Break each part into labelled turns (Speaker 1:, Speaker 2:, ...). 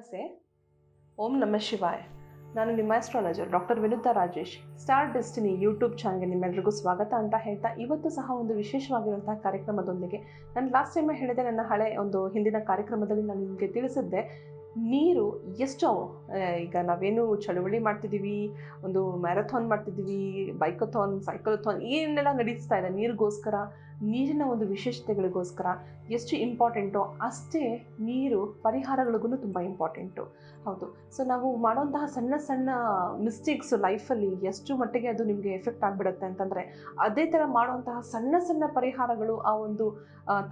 Speaker 1: ನಮಸ್ತೆ. ಓಂ ನಮಃ ಶಿವಾಯ. ನಾನು ನಿಮ್ಮ astrologer doctor Vinutha Rajesh. Star destiny YouTube ಚಾನಲ್ಗೆ ನಿಮ್ಮೆಲ್ಲರಿಗೂ ಸ್ವಾಗತ ಅಂತ ಹೇಳ್ತಾ, ಇವತ್ತು ಸಹ ಒಂದು ವಿಶೇಷವಾಗಿರುವಂತಹ ಕಾರ್ಯಕ್ರಮದೊಂದಿಗೆ ನಾನು ಲಾಸ್ಟ್ ಟೈಮೇ ಹೇಳಿದೆ, ನನ್ನ ಹಳೆ ಒಂದು ಹಿಂದಿನ ಕಾರ್ಯಕ್ರಮದಲ್ಲಿ ನಾನು ನಿಮಗೆ ತಿಳಿಸಿದ್ದೆ, ನೀರು ಎಷ್ಟು ಈಗ ನಾವೇನು ಚಳುವಳಿ ಮಾಡ್ತಿದ್ದೀವಿ, ಒಂದು ಮ್ಯಾರಥಾನ್ ಮಾಡ್ತಿದ್ದೀವಿ, ಬೈಕಥಾನ್, ಸೈಕಲಥಾನ್ ಏನೆಲ್ಲ ನಡೆಸ್ತಾ ಇದೆ ನೀರಿಗೋಸ್ಕರ, ನೀರಿನ ಒಂದು ವಿಶೇಷತೆಗಳಿಗೋಸ್ಕರ ಎಷ್ಟು ಇಂಪಾರ್ಟೆಂಟೋ ಅಷ್ಟೇ ನೀರು ಪರಿಹಾರಗಳಿಗೂ ತುಂಬ ಇಂಪಾರ್ಟೆಂಟು. ಹೌದು. ಸೊ ನಾವು ಮಾಡೋಂತಹ ಸಣ್ಣ ಸಣ್ಣ ಮಿಸ್ಟೇಕ್ಸು ಲೈಫಲ್ಲಿ ಎಷ್ಟು ಮಟ್ಟಿಗೆ ಅದು ನಿಮಗೆ ಎಫೆಕ್ಟ್ ಆಗಿಬಿಡುತ್ತೆ ಅಂತಂದರೆ, ಅದೇ ಥರ ಮಾಡುವಂತಹ ಸಣ್ಣ ಸಣ್ಣ ಪರಿಹಾರಗಳು ಆ ಒಂದು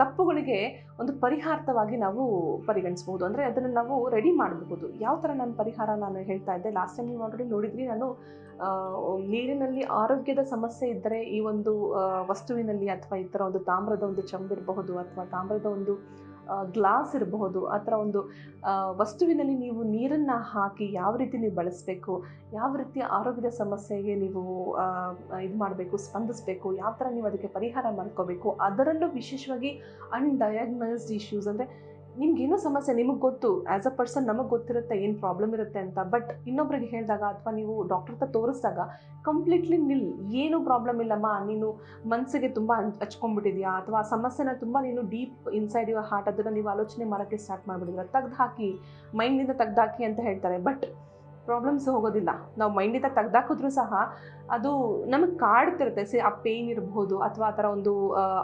Speaker 1: ತಪ್ಪುಗಳಿಗೆ ಒಂದು ಪರಿಹಾರವಾಗಿ ನಾವು ಪರಿಗಣಿಸ್ಬೋದು. ಅಂದರೆ ಅದನ್ನು ನಾವು ರೆಡಿ ಮಾಡಬಹುದು. ಯಾವ ಥರ ನಾನು ಪರಿಹಾರ ನಾನು ಹೇಳ್ತಾ ಇದ್ದೆ, ಲಾಸ್ಟ್ ಟೈಮ್ ನೀವು ಆಲ್ರೆಡಿ ನೋಡಿದ್ರಿ. ನಾನು ನೀರಿನಲ್ಲಿ ಆರೋಗ್ಯದ ಸಮಸ್ಯೆ ಇದ್ದರೆ ಈ ಒಂದು ವಸ್ತುವಿನಲ್ಲಿ, ಅಥವಾ ಈ ಥರ ಒಂದು ತಾಮ್ರದ ಒಂದು ಚಂಬಿರಬಹುದು, ಅಥವಾ ತಾಮ್ರದ ಒಂದು ಗ್ಲಾಸ್ ಇರಬಹುದು, ಆ ಥರ ಒಂದು ವಸ್ತುವಿನಲ್ಲಿ ನೀವು ನೀರನ್ನು ಹಾಕಿ ಯಾವ ರೀತಿ ನೀವು ಬಳಸಬೇಕು, ಯಾವ ರೀತಿ ಆರೋಗ್ಯದ ಸಮಸ್ಯೆಗೆ ನೀವು ಇದು ಮಾಡಬೇಕು, ಸ್ಪಂದಿಸಬೇಕು, ಯಾವ ಥರ ನೀವು ಅದಕ್ಕೆ ಪರಿಹಾರ ಮಾಡ್ಕೋಬೇಕು, ಅದರಲ್ಲೂ ವಿಶೇಷವಾಗಿ ಅನ್ಡಯಾಗ್ನೈಸ್ಡ್ ಇಶ್ಯೂಸ್. ಅಂದರೆ ನಿಮ್ಗೇನೋ ಸಮಸ್ಯೆ ನಿಮಗೆ ಗೊತ್ತು, ಆ್ಯಸ್ ಅ ಪರ್ಸನ್ ನಮಗೆ ಗೊತ್ತಿರುತ್ತೆ ಏನು ಪ್ರಾಬ್ಲಮ್ ಇರುತ್ತೆ ಅಂತ, ಬಟ್ ಇನ್ನೊಬ್ರಿಗೆ ಹೇಳಿದಾಗ ಅಥವಾ ನೀವು ಡಾಕ್ಟರ್ ಹತ್ರ ತೋರಿಸಿದಾಗ ಕಂಪ್ಲೀಟ್ಲಿ ಏನೂ ಪ್ರಾಬ್ಲಮ್ ಇಲ್ಲಮ್ಮ, ನೀನು ಮನಸ್ಸಿಗೆ ತುಂಬ ಹಚ್ಕೊಂಡ್ಬಿಟ್ಟಿದ್ಯಾ, ಅಥವಾ ಆ ಸಮಸ್ಯೆನ ತುಂಬ ನೀನು ಡೀಪ್ ಇನ್ಸೈಡ್ ಯುವರ್ ಹಾರ್ಟ್ ಅದನ್ನು ನೀವು ಆಲೋಚನೆ ಮಾಡೋಕ್ಕೆ ಸ್ಟಾರ್ಟ್ ಮಾಡಿಬಿಡಿದ್ರೆ, ತೆಗ್ದುಹಾಕಿ, ಮೈಂಡಿಂದ ತೆಗ್ದುಹಾಕಿ ಅಂತ ಹೇಳ್ತಾರೆ. ಬಟ್ ಪ್ರಾಬ್ಲಮ್ಸ್ ಹೋಗೋದಿಲ್ಲ. ನಾವು ಮೈಂಡಿಂದ ತೆಗ್ದಾಕಿದ್ರೂ ಸಹ ಅದು ನಮಗೆ ಕಾಡ್ತಿರುತ್ತೆ. ಆ ಪೇಯ್ನ್ ಇರಬಹುದು, ಅಥವಾ ಆ ಥರ ಒಂದು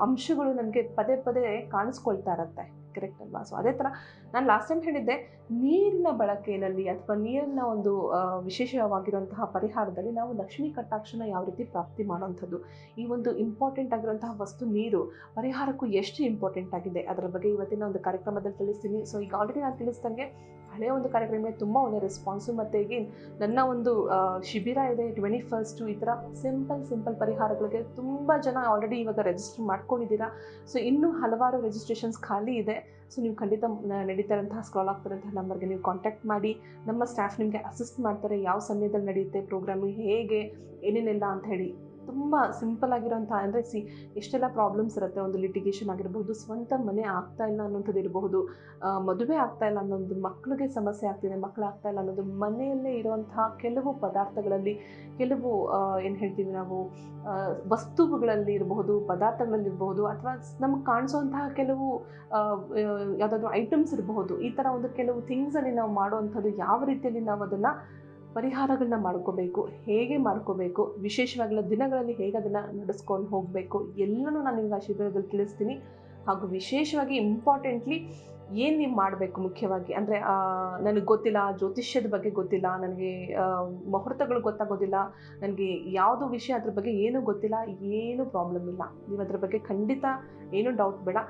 Speaker 1: ಅಂಶಗಳು ನಮಗೆ ಪದೇ ಪದೇ ಕಾಣಿಸ್ಕೊಳ್ತಾ ಇರುತ್ತೆ. ಕರೆಕ್ಟ್ ಅಲ್ವಾ? ಸೊ ಅದೇ ಥರ ನಾನು ಲಾಸ್ಟ್ ಟೈಮ್ ಹೇಳಿದ್ದೆ, ನೀರಿನ ಬಳಕೆಯಲ್ಲಿ ಅಥವಾ ನೀರಿನ ಒಂದು ವಿಶೇಷವಾಗಿರುವಂತಹ ಪರಿಹಾರದಲ್ಲಿ ನಾವು ಲಕ್ಷ್ಮೀ ಕಟಾಕ್ಷನ ಯಾವ ರೀತಿ ಪ್ರಾಪ್ತಿ ಮಾಡೋವಂಥದ್ದು, ಈ ಒಂದು ಇಂಪಾರ್ಟೆಂಟ್ ಆಗಿರುವಂತಹ ವಸ್ತು ನೀರು ಪರಿಹಾರಕ್ಕೂ ಎಷ್ಟು ಇಂಪಾರ್ಟೆಂಟ್ ಆಗಿದೆ ಅದರ ಬಗ್ಗೆ ಇವತ್ತಿನ ಒಂದು ಕಾರ್ಯಕ್ರಮದಲ್ಲಿ ತಿಳಿಸ್ತೀನಿ. ಸೊ ಈಗ ಆಲ್ರೆಡಿ ನಾನು ತಿಳಿಸ್ದಂಗೆ ಹಳೆಯ ಒಂದು ಕಾರ್ಯಕ್ರಮ ತುಂಬ ಒಳ್ಳೆಯ ರೆಸ್ಪಾನ್ಸು, ಮತ್ತು ಈಗ ನನ್ನ ಒಂದು ಶಿಬಿರ ಇದೆ 21st. ಈ ಥರ ಸಿಂಪಲ್ ಪರಿಹಾರಗಳಿಗೆ ತುಂಬ ಜನ ಆಲ್ರೆಡಿ ಇವಾಗ ರಿಜಿಸ್ಟರ್ ಮಾಡ್ಕೊಂಡಿದ್ದೀರಾ. ಸೊ ಇನ್ನೂ ಹಲವಾರು ರಿಜಿಸ್ಟ್ರೇಷನ್ಸ್ ಖಾಲಿ ಇದೆ. ಸೊ ನೀವು ಖಂಡಿತ ನಡೀತಾ ಇರೋಂತಹ ಸ್ಕ್ರಾಲ್ ಆಗ್ತಿರೋಂತಹ ನಂಬರ್ಗೆ ನೀವು ಕಾಂಟ್ಯಾಕ್ಟ್ ಮಾಡಿ, ನಮ್ಮ ಸ್ಟಾಫ್ ನಿಮಗೆ ಅಸಿಸ್ಟ್ ಮಾಡ್ತಾರೆ. ಯಾವ ಸಮಯದಲ್ಲಿ ನಡೆಯುತ್ತೆ ಪ್ರೋಗ್ರಾಮು, ಹೇಗೆ ಏನೇನೆಲ್ಲ ಅಂತ ಹೇಳಿ ತುಂಬ ಸಿಂಪಲ್ ಆಗಿರೋಂಥ, ಅಂದರೆ ಎಷ್ಟೆಲ್ಲ ಪ್ರಾಬ್ಲಮ್ಸ್ ಇರುತ್ತೆ. ಒಂದು ಲಿಟಿಗೇಷನ್ ಆಗಿರ್ಬೋದು, ಸ್ವಂತ ಮನೆ ಆಗ್ತಾ ಇಲ್ಲ ಅನ್ನೋಂಥದ್ದು ಇರಬಹುದು, ಮದುವೆ ಆಗ್ತಾ ಇಲ್ಲ ಅನ್ನೋದು, ಮಕ್ಕಳಿಗೆ ಸಮಸ್ಯೆ ಆಗ್ತಿದೆ, ಮಕ್ಕಳು ಆಗ್ತಾ ಇಲ್ಲ ಅನ್ನೋದು, ಮನೆಯಲ್ಲೇ ಇರುವಂತಹ ಕೆಲವು ಪದಾರ್ಥಗಳಲ್ಲಿ, ಕೆಲವು ಏನು ಹೇಳ್ತೀವಿ ನಾವು, ವಸ್ತುಗಳಲ್ಲಿ ಇರಬಹುದು, ಪದಾರ್ಥಗಳಲ್ಲಿರಬಹುದು, ಅಥವಾ ನಮಗೆ ಕಾಣಿಸೋಂತಹ ಕೆಲವು ಯಾವುದಾದ್ರೂ ಐಟಮ್ಸ್ ಇರಬಹುದು. ಈ ಥರ ಒಂದು ಕೆಲವು ಥಿಂಗ್ಸಲ್ಲಿ ನಾವು ಮಾಡುವಂಥದ್ದು ಯಾವ ರೀತಿಯಲ್ಲಿ ನಾವು ಅದನ್ನು ಪರಿಹಾರಗಳನ್ನ ಮಾಡ್ಕೋಬೇಕು, ಹೇಗೆ ಮಾಡ್ಕೋಬೇಕು, ವಿಶೇಷವಾಗಿಲ್ಲ ದಿನಗಳಲ್ಲಿ ಹೇಗೆ ಅದನ್ನು ನಡೆಸ್ಕೊಂಡು ಹೋಗಬೇಕು, ಎಲ್ಲನೂ ನಾನು ನಿಮ್ಗೆ ಆ ಶಿಬಿರದಲ್ಲಿ ತಿಳಿಸ್ತೀನಿ. ಹಾಗೂ ವಿಶೇಷವಾಗಿ ಇಂಪಾರ್ಟೆಂಟ್ಲಿ ಏನು ನೀವು ಮಾಡಬೇಕು ಮುಖ್ಯವಾಗಿ ಅಂದರೆ, ನನಗೆ ಗೊತ್ತಿಲ್ಲ, ಜ್ಯೋತಿಷ್ಯದ ಬಗ್ಗೆ ಗೊತ್ತಿಲ್ಲ, ನನಗೆ ಮುಹೂರ್ತಗಳು ಗೊತ್ತಾಗೋದಿಲ್ಲ, ನನಗೆ ಯಾವುದು ವಿಷಯ ಅದ್ರ ಬಗ್ಗೆ ಏನೂ ಗೊತ್ತಿಲ್ಲ, ಏನೂ ಪ್ರಾಬ್ಲಮ್ ಇಲ್ಲ. ನೀವು ಅದ್ರ ಬಗ್ಗೆ ಖಂಡಿತ ಏನೂ ಡೌಟ್ ಬೇಡ.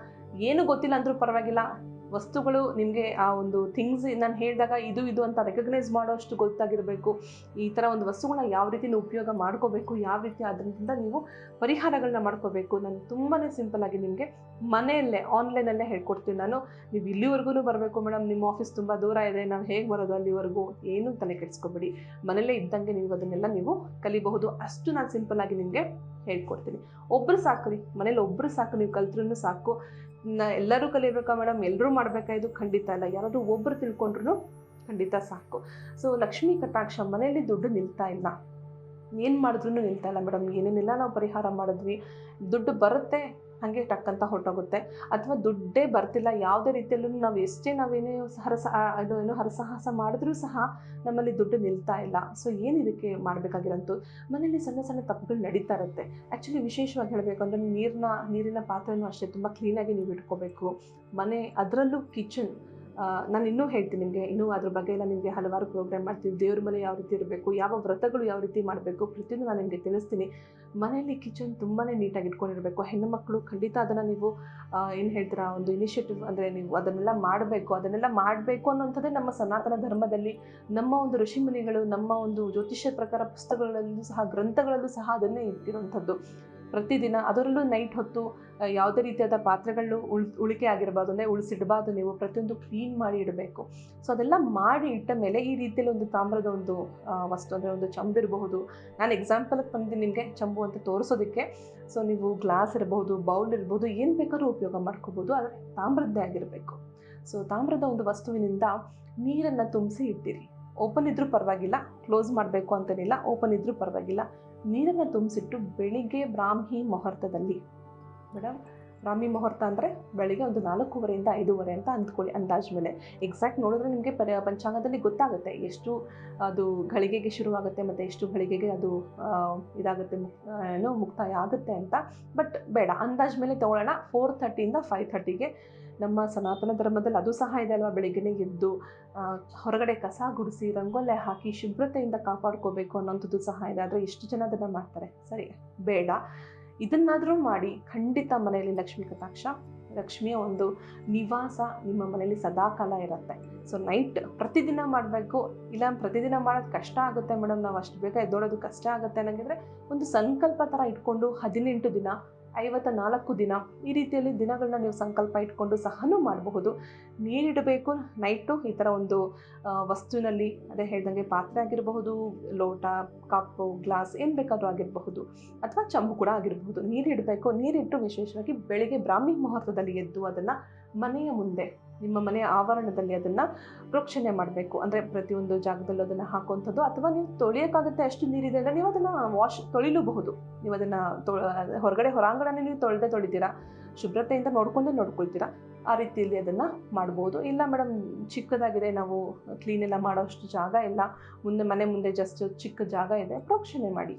Speaker 1: ಏನೂ ಗೊತ್ತಿಲ್ಲ ಅಂದರೂ ಪರವಾಗಿಲ್ಲ, ವಸ್ತುಗಳು ನಿಮಗೆ ಆ ಒಂದು ಥಿಂಗ್ಸ್ ನಾನು ಹೇಳಿದಾಗ ಇದು ಅಂತ ರೆಕಗ್ನೈಸ್ ಮಾಡೋಷ್ಟು ಗೊತ್ತಾಗಿರಬೇಕು. ಈ ಥರ ಒಂದು ವಸ್ತುಗಳನ್ನ ಯಾವ ರೀತಿ ನೀವು ಉಪಯೋಗ ಮಾಡ್ಕೋಬೇಕು, ಯಾವ ರೀತಿ ಅದರಿಂದ ನೀವು ಪರಿಹಾರಗಳನ್ನ ಮಾಡ್ಕೋಬೇಕು, ನಾನು ತುಂಬಾ ಸಿಂಪಲ್ಲಾಗಿ ನಿಮಗೆ ಮನೆಯಲ್ಲೇ ಆನ್ಲೈನಲ್ಲೇ ಹೇಳ್ಕೊಡ್ತೀನಿ. ನೀವು ಇಲ್ಲಿವರೆಗೂ ಬರಬೇಕು ಮೇಡಮ್, ನಿಮ್ಮ ಆಫೀಸ್ ತುಂಬ ದೂರ ಇದೆ, ನಾವು ಹೇಗೆ ಬರೋದು ಅಲ್ಲಿವರೆಗೂ, ಏನೂ ತಲೆ ಕೆಡಿಸ್ಕೊಬೇಡಿ. ಮನೆಯಲ್ಲೇ ಇದ್ದಂಗೆ ನೀವು ಅದನ್ನೆಲ್ಲ ನೀವು ಕಲಿಬಹುದು. ಅಷ್ಟು ನಾನು ಸಿಂಪಲ್ಲಾಗಿ ನಿಮಗೆ ಹೇಳ್ಕೊಡ್ತೀನಿ. ಒಬ್ಬರು ಸಾಕು ರೀ, ಮನೇಲಿ ಒಬ್ಬರು ಸಾಕು, ನೀವು ಕಲ್ತ್ರೂ ಸಾಕು. ಎಲ್ಲರೂ ಕಲಿಬೇಕಾ ಮೇಡಮ್, ಎಲ್ಲರೂ ಮಾಡಬೇಕಾ? ಇದು ಖಂಡಿತ ಇಲ್ಲ. ಯಾರಾದರೂ ಒಬ್ಬರು ತಿಳ್ಕೊಂಡ್ರು ಖಂಡಿತ ಸಾಕು. ಸೊ ಲಕ್ಷ್ಮೀ ಕಟಾಕ್ಷ, ಮನೆಯಲ್ಲಿ ದುಡ್ಡು ನಿಲ್ತಾ ಇಲ್ಲ, ಏನು ಮಾಡಿದ್ರೂ ನಿಲ್ತಾ ಇಲ್ಲ ಮೇಡಮ್, ಏನೇನೆಲ್ಲ ನಾವು ಪರಿಹಾರ ಮಾಡಿದ್ವಿ, ದುಡ್ಡು ಬರುತ್ತೆ ಹಾಗೆ ಟಕ್ಕಂತ ಹೊರಟೋಗುತ್ತೆ, ಅಥವಾ ದುಡ್ಡೇ ಬರ್ತಿಲ್ಲ, ಯಾವುದೇ ರೀತಿಯಲ್ಲೂ ನಾವು ಎಷ್ಟೇ ನಾವೇನೇ ಹರಸಾಹಸ ಮಾಡಿದ್ರೂ ಸಹ ನಮ್ಮಲ್ಲಿ ದುಡ್ಡು ನಿಲ್ತಾ ಇಲ್ಲ. ಸೊ ಏನು ಇದಕ್ಕೆ ಮಾಡಬೇಕಾಗಿರೋಂಥದ್ದು, ಮನೇಲಿ ಸಣ್ಣ ಸಣ್ಣ ತಪ್ಪುಗಳು ನಡೀತಾ ಇರುತ್ತೆ. ಆ್ಯಕ್ಚುಲಿ ವಿಶೇಷವಾಗಿ ಹೇಳಬೇಕು ಅಂದರೆ, ನೀರಿನ ಪಾತ್ರೆನೂ ಅಷ್ಟೇ ತುಂಬ ಕ್ಲೀನಾಗಿ ನೀವು ಇಟ್ಕೋಬೇಕು. ಮನೆ, ಅದರಲ್ಲೂ ಕಿಚನ್, ನಾನು ಇನ್ನೂ ಹೇಳ್ತೀನಿ ನಿಮಗೆ, ಇನ್ನೂ ಅದ್ರ ಬಗ್ಗೆ ಎಲ್ಲ ನಿಮಗೆ ಹಲವಾರು ಪ್ರೋಗ್ರಾಮ್ ಮಾಡ್ತೀವಿ. ದೇವ್ರ ಮನೆ ಯಾವ ರೀತಿ ಇರಬೇಕು, ಯಾವ ವ್ರತಗಳು ಯಾವ ರೀತಿ ಮಾಡಬೇಕು, ಪ್ರತಿಯೊಂದು ನಾನು ನಿಮಗೆ ತಿಳಿಸ್ತೀನಿ. ಮನೆಯಲ್ಲಿ ಕಿಚನ್ ತುಂಬಾ ನೀಟಾಗಿ ಇಟ್ಕೊಂಡಿರಬೇಕು. ಹೆಣ್ಣು ಮಕ್ಕಳು ಖಂಡಿತ ಅದನ್ನು ನೀವು ಏನು ಹೇಳ್ತೀರಾ, ಒಂದು ಇನಿಷಿಯೇಟಿವ್, ಅಂದರೆ ನೀವು ಅದನ್ನೆಲ್ಲ ಮಾಡಬೇಕು ಅನ್ನೋಂಥದ್ದೇ ನಮ್ಮ ಸನಾತನ ಧರ್ಮದಲ್ಲಿ, ನಮ್ಮ ಒಂದು ಋಷಿಮುನಿಗಳು, ನಮ್ಮ ಒಂದು ಜ್ಯೋತಿಷ್ಯ ಪ್ರಕಾರ ಪುಸ್ತಕಗಳಲ್ಲೂ ಸಹ, ಗ್ರಂಥಗಳಲ್ಲೂ ಸಹ ಅದನ್ನೇ ಇಟ್ಟಿರುವಂಥದ್ದು. ಪ್ರತಿದಿನ, ಅದರಲ್ಲೂ ನೈಟ್ ಹೊತ್ತು ಯಾವುದೇ ರೀತಿಯಾದ ಪಾತ್ರೆಗಳು ಉಳಿಕೆ ಆಗಿರಬಾರ್ದು, ಅಂದರೆ ಉಳಿಸಿಡಬಾರ್ದು. ನೀವು ಪ್ರತಿಯೊಂದು ಕ್ಲೀನ್ ಮಾಡಿ ಇಡಬೇಕು. ಸೊ ಅದೆಲ್ಲ ಮಾಡಿ ಇಟ್ಟ ಮೇಲೆ ಈ ರೀತಿಯಲ್ಲಿ ಒಂದು ತಾಮ್ರದ ಒಂದು ವಸ್ತು, ಅಂದರೆ ಒಂದು ಚಂಬು ಇರಬಹುದು. ನಾನು ಎಕ್ಸಾಂಪಲ್ಗೆ ತಂದು ನಿಮಗೆ ಚಂಬು ಅಂತ ತೋರಿಸೋದಕ್ಕೆ. ಸೊ ನೀವು ಗ್ಲಾಸ್ ಇರಬಹುದು, ಬೌಲ್ ಇರ್ಬೋದು, ಏನು ಬೇಕಾದ್ರೂ ಉಪಯೋಗ ಮಾಡ್ಕೋಬೋದು, ಆದರೆ ತಾಮ್ರದ್ದೇ ಆಗಿರಬೇಕು. ಸೊ ತಾಮ್ರದ ಒಂದು ವಸ್ತುವಿನಿಂದ ನೀರನ್ನು ತುಂಬಿಸಿ ಇಟ್ಟಿರಿ. ಓಪನ್ ಇದ್ರೂ ಪರವಾಗಿಲ್ಲ, ಕ್ಲೋಸ್ ಮಾಡಬೇಕು ಅಂತೇನಿಲ್ಲ, ಓಪನ್ ಇದ್ರೂ ಪರವಾಗಿಲ್ಲ. ನೀರನ್ನು ತುಂಬಿಸಿಟ್ಟು ಬೆಳಿಗ್ಗೆ ಬ್ರಾಹ್ಮಿ ಮುಹೂರ್ತದಲ್ಲಿ, ಮೇಡಮ್ ಬ್ರಾಹ್ಮಿ ಮುಹೂರ್ತ ಅಂದರೆ ಬೆಳಿಗ್ಗೆ ಒಂದು 4:15 5:30 ಅಂತ ಅಂದ್ಕೊಳ್ಳಿ, ಅಂದಾಜು ಮೇಲೆ. ಎಕ್ಸಾಕ್ಟ್ ನೋಡಿದ್ರೆ ನಿಮಗೆ ಪಂಚಾಂಗದಲ್ಲಿ ಗೊತ್ತಾಗುತ್ತೆ ಎಷ್ಟು ಅದು ಘಳಿಗೆಗೆ ಶುರುವಾಗುತ್ತೆ ಮತ್ತು ಎಷ್ಟು ಘಳಿಗೆಗೆ ಅದು ಇದಾಗುತ್ತೆ, ಮುಕ್ತಾಯ ಆಗುತ್ತೆ ಅಂತ. ಬಟ್ ಬೇಡ, ಅಂದಾಜು ಮೇಲೆ ತೊಗೊಳ್ಳೋಣ. 4:30 5:30ಗೆ ನಮ್ಮ ಸನಾತನ ಧರ್ಮದಲ್ಲಿ ಅದು ಸಹ ಇದೆ ಅಲ್ವಾ, ಬೆಳಿಗ್ಗೆನೇ ಎದ್ದು ಹೊರಗಡೆ ಕಸ ಗುಡಿಸಿ ರಂಗೋಲೆ ಹಾಕಿ ಶುಭ್ರತೆಯಿಂದ ಕಾಪಾಡ್ಕೋಬೇಕು ಅನ್ನೋಂಥದ್ದು ಸಹ ಇದೆ. ಆದರೆ ಎಷ್ಟು ಜನ ಅದನ್ನು ಮಾಡ್ತಾರೆ? ಸರಿ, ಬೇಡ, ಇದನ್ನಾದರೂ ಮಾಡಿ. ಖಂಡಿತ ಮನೆಯಲ್ಲಿ ಲಕ್ಷ್ಮೀ ಕಟಾಕ್ಷ, ಲಕ್ಷ್ಮಿಯ ಒಂದು ನಿವಾಸ ನಿಮ್ಮ ಮನೆಯಲ್ಲಿ ಸದಾಕಾಲ ಇರುತ್ತೆ. ಸೊ ನೈಟ್ ಪ್ರತಿದಿನ ಮಾಡಬೇಕು. ಇಲ್ಲ ಪ್ರತಿದಿನ ಮಾಡೋದು ಕಷ್ಟ ಆಗುತ್ತೆ ಮೇಡಮ್, ನಾವು ಅಷ್ಟು ಬೇಗ ಎದ್ದೋಳೋದು ಕಷ್ಟ ಆಗುತ್ತೆ ಅನ್ನೋಂಗಿದ್ರೆ ಒಂದು ಸಂಕಲ್ಪ ಥರ ಇಟ್ಕೊಂಡು 18 ದಿನ 54 ದಿನ ಈ ರೀತಿಯಲ್ಲಿ ದಿನಗಳನ್ನ ನೀವು ಸಂಕಲ್ಪ ಇಟ್ಕೊಂಡು ಸಹನೂ ಮಾಡಬಹುದು. ನೀರಿಡಬೇಕು ನೈಟು ಈ ಥರ ಒಂದು ವಸ್ತುವಿನಲ್ಲಿ, ಅದೇ ಹೇಳ್ದಂಗೆ ಪಾತ್ರೆ ಆಗಿರಬಹುದು, ಲೋಟ, ಕಪ್ಪು, ಗ್ಲಾಸ್ ಏನು ಬೇಕಾದರೂ ಆಗಿರಬಹುದು, ಅಥವಾ ಚಂಬು ಕೂಡ ಆಗಿರಬಹುದು. ನೀರಿಡಬೇಕು. ನೀರಿಟ್ಟು ವಿಶೇಷವಾಗಿ ಬೆಳಿಗ್ಗೆ ಬ್ರಾಹ್ಮಿ ಮುಹೂರ್ತದಲ್ಲಿ ಎದ್ದು ಅದನ್ನು ಮನೆಯ ಮುಂದೆ, ನಿಮ್ಮ ಮನೆಯ ಆವರಣದಲ್ಲಿ ಅದನ್ನು ಪ್ರೋಕ್ಷಣೆ ಮಾಡಬೇಕು. ಅಂದರೆ ಪ್ರತಿಯೊಂದು ಜಾಗದಲ್ಲೂ ಅದನ್ನು ಹಾಕುವಂಥದ್ದು, ಅಥವಾ ನೀವು ತೊಳೆಯೋಕ್ಕಾಗುತ್ತೆ ಅಷ್ಟು ನೀರಿದೆ ಅಂದರೆ ನೀವು ಅದನ್ನು ತೊಳಿಲೂಬಹುದು. ನೀವು ಅದನ್ನು ಹೊರಗಡೆ ಹೊರಾಂಗಣನೇ ನೀವು ತೊಳಿತೀರಾ, ಶುಭ್ರತೆಯಿಂದ ನೋಡ್ಕೊಳ್ತೀರಾ, ಆ ರೀತಿಯಲ್ಲಿ ಅದನ್ನು ಮಾಡ್ಬೋದು. ಇಲ್ಲ ಮೇಡಮ್ ಚಿಕ್ಕದಾಗಿದೆ, ನಾವು ಕ್ಲೀನೆಲ್ಲ ಮಾಡೋಷ್ಟು ಜಾಗ ಇಲ್ಲ, ಮನೆ ಮುಂದೆ ಜಸ್ಟ್ ಚಿಕ್ಕ ಜಾಗ ಇದೆ, ಪ್ರೋಕ್ಷಣೆ ಮಾಡಿ.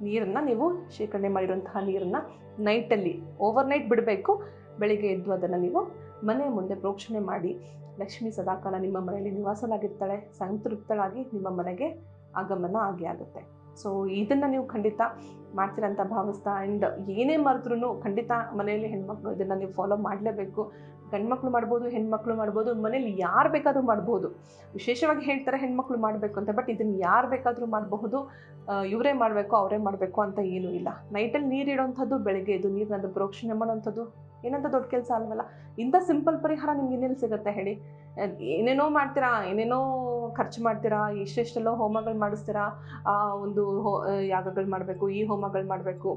Speaker 1: ನೀರನ್ನು ನೀವು ಶೇಖರಣೆ ಮಾಡಿರುವಂತಹ ನೀರನ್ನು ನೈಟಲ್ಲಿ ಓವರ್ನೈಟ್ ಬಿಡಬೇಕು. ಬೆಳಿಗ್ಗೆ ಎದ್ದು ಅದನ್ನು ನೀವು ಮನೆ ಮುಂದೆ ಪ್ರೋಕ್ಷಣೆ ಮಾಡಿ. ಲಕ್ಷ್ಮಿ ಸದಾಕಾಲ ನಿಮ್ಮ ಮನೆಯಲ್ಲಿ ನಿವಾಸಲಾಗಿರ್ತಾಳೆ, ಸಂತೃಪ್ತಳಾಗಿ ನಿಮ್ಮ ಮನೆಗೆ ಆಗಮನ ಆಗುತ್ತೆ. ಸೊ ಇದನ್ನು ನೀವು ಖಂಡಿತ ಮಾಡ್ತೀರಂತ ಭಾವಿಸ್ತಾ, ಆ್ಯಂಡ್ ಏನೇ ಮರೆದ್ರೂ ಖಂಡಿತ ಮನೆಯಲ್ಲಿ ಹೆಣ್ಮಕ್ಳು ಇದನ್ನು ನೀವು ಫಾಲೋ ಮಾಡಲೇಬೇಕು. ಗಂಡ್ಮಕ್ಳು ಮಾಡ್ಬೋದು, ಹೆಣ್ಮಕ್ಳು ಮಾಡ್ಬೋದು, ಮನೇಲಿ ಯಾರು ಬೇಕಾದರೂ ಮಾಡ್ಬೋದು. ವಿಶೇಷವಾಗಿ ಹೇಳ್ತಾರೆ ಹೆಣ್ಮಕ್ಳು ಮಾಡಬೇಕು ಅಂತ, ಬಟ್ ಇದನ್ನು ಯಾರು ಬೇಕಾದರೂ ಮಾಡಬಹುದು. ಇವರೇ ಮಾಡಬೇಕು ಅವರೇ ಮಾಡಬೇಕು ಅಂತ ಏನೂ ಇಲ್ಲ. ನೈಟಲ್ಲಿ ನೀರಿಡೋವಂಥದ್ದು, ಬೆಳಗ್ಗೆ ಎದ್ದು ನೀರಿನದು ಪ್ರೋಕ್ಷಣೆ ಮಾಡೋವಂಥದ್ದು ಏನಂತ ದೊಡ್ಡ ಕೆಲಸ ಅಲ್ವಲ್ಲ. ಇಂಥ ಸಿಂಪಲ್ ಪರಿಹಾರ ನಿಮ್ಗೆ ಇನ್ನೆಲ್ಲಿ ಸಿಗುತ್ತೆ ಹೇಳಿ? ಏನೇನೋ ಮಾಡ್ತೀರಾ, ಏನೇನೋ ಖರ್ಚು ಮಾಡ್ತೀರಾ, ಎಷ್ಟೆಷ್ಟೆಲ್ಲೋ ಹೋಮಗಳು ಮಾಡಿಸ್ತೀರಾ, ಒಂದು ಯಾಗಗಳು ಮಾಡಬೇಕು, ಈ ಹೋಮಗಳು ಮಾಡಬೇಕು,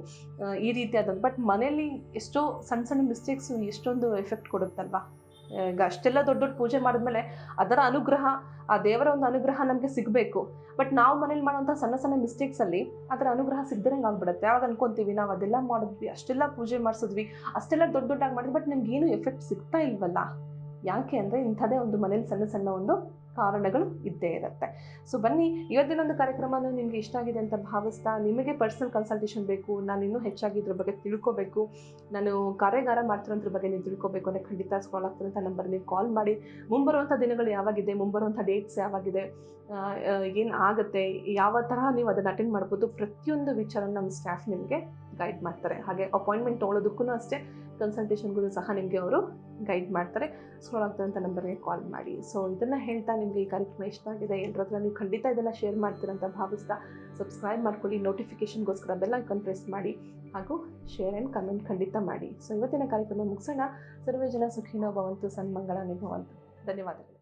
Speaker 1: ಈ ರೀತಿಯಾದಂಥ. ಬಟ್ ಮನೇಲಿ ಎಷ್ಟೋ ಸಣ್ಣ ಸಣ್ಣ ಮಿಸ್ಟೇಕ್ಸು ಎಷ್ಟೊಂದು ಎಫೆಕ್ಟ್ ಕೊಡುತ್ತಲ್ವಾ. ಈಗ ಅಷ್ಟೆಲ್ಲ ದೊಡ್ಡ ದೊಡ್ಡ ಪೂಜೆ ಮಾಡಿದ್ಮೇಲೆ ಅದರ ಅನುಗ್ರಹ, ಆ ದೇವರ ಒಂದು ಅನುಗ್ರಹ ನಮಗೆ ಸಿಗಬೇಕು. ಬಟ್ ನಾವು ಮನೇಲಿ ಮಾಡೋಂಥ ಸಣ್ಣ ಸಣ್ಣ ಮಿಸ್ಟೇಕ್ಸಲ್ಲಿ ಅದರ ಅನುಗ್ರಹ ಸಿಗದಂಗೆ ಆಗ್ಬಿಡುತ್ತೆ. ಯಾವಾಗ ಅನ್ಕೊತೀವಿ ನಾವು ಅದೆಲ್ಲ ಮಾಡಿದ್ವಿ, ಅಷ್ಟೆಲ್ಲ ಪೂಜೆ ಮಾಡಿಸಿದ್ವಿ, ಅಷ್ಟೆಲ್ಲ ದೊಡ್ಡದಾಗಿ ಮಾಡಿದ್ವಿ, ಬಟ್ ನಿಮ್ಗೇನು ಎಫೆಕ್ಟ್ ಸಿಗ್ತಾ ಇಲ್ವಲ್ಲ. ಯಾಕೆ ಅಂದರೆ ಇಂಥದೇ ಒಂದು ಮನೇಲಿ ಸಣ್ಣ ಸಣ್ಣ ಒಂದು ಕಾರಣಗಳು ಇದ್ದೇ ಇರುತ್ತೆ. ಸೊ ಬನ್ನಿ, ಇವತ್ತಿನೊಂದು ಕಾರ್ಯಕ್ರಮನೂ ನಿಮಗೆ ಇಷ್ಟ ಆಗಿದೆ ಅಂತ ಭಾವಿಸ್ತಾ, ನಿಮಗೆ ಪರ್ಸನಲ್ ಕನ್ಸಲ್ಟೇಷನ್ ಬೇಕು, ನಾನು ಇನ್ನೂ ಹೆಚ್ಚಾಗಿ ಇದ್ರ ಬಗ್ಗೆ ತಿಳ್ಕೋಬೇಕು, ನಾನು ಕಾರ್ಯಾಗಾರ ಮಾಡ್ತಿರೋದ್ರ ಬಗ್ಗೆ ನೀವು ತಿಳ್ಕೋಬೇಕು ಅಂದರೆ ಖಂಡಿತ ಸ್ಕ್ರಾಲ್ ಆಗ್ತಿರೋಂಥ ನಂಬರ್ ನೀವು ಕಾಲ್ ಮಾಡಿ. ಮುಂಬರುವಂಥ ದಿನಗಳು ಯಾವಾಗಿದೆ, ಮುಂಬರುವಂಥ ಡೇಟ್ಸ್ ಯಾವಾಗಿದೆ, ಏನು ಆಗುತ್ತೆ, ಯಾವ ತರಹ ನೀವು ಅದನ್ನು ಅಟೆಂಡ್ ಮಾಡ್ಬೋದು, ಪ್ರತಿಯೊಂದು ವಿಚಾರ ನಮ್ಮ ಸ್ಟಾಫ್ ನಿಮಗೆ ಗೈಡ್ ಮಾಡ್ತಾರೆ. ಹಾಗೆ ಅಪಾಯಿಂಟ್ಮೆಂಟ್ ತೊಗೊಳೋದಕ್ಕೂ ಅಷ್ಟೇ, ಕನ್ಸಲ್ಟೇಷನ್ಗೂ ಸಹ ನಿಮಗೆ ಅವರು ಗೈಡ್ ಮಾಡ್ತಾರೆ. ಸ್ಕ್ರಾಲ್ ಆಗ್ತಿರೋಂಥ ನಂಬರ್ಗೆ ಕಾಲ್ ಮಾಡಿ. ಸೊ ಇದನ್ನು ಹೇಳ್ತಾ, ನಿಮಗೆ ಈ ಕಾರ್ಯಕ್ರಮ ಇಷ್ಟ ಆಗಿದೆ, ಎಲ್ಲರ ಹತ್ರ ನೀವು ಖಂಡಿತ ಇದನ್ನು ಶೇರ್ ಮಾಡ್ತೀರಂತ ಭಾವಿಸ್ತಾ, ಸಬ್ಸ್ಕ್ರೈಬ್ ಮಾಡ್ಕೊಳ್ಳಿ, ನೋಟಿಫಿಕೇಷನ್ಗೋಸ್ಕರ ಬೆಲ್ ಐಕಾನ್ ಪ್ರೆಸ್ ಮಾಡಿ, ಹಾಗೂ ಶೇರ್ ಆ್ಯಂಡ್ ಕಮೆಂಟ್ ಖಂಡಿತ ಮಾಡಿ. ಸೊ ಇವತ್ತಿನ ಕಾರ್ಯಕ್ರಮ ಮುಗಿಸೋಣ. ಸರ್ವೇ ಜನ ಸುಖಿನೋ ಭವಂತು, ಸನ್ಮಂಗಳಾನಿ ಭವಂತು. ಧನ್ಯವಾದಗಳು.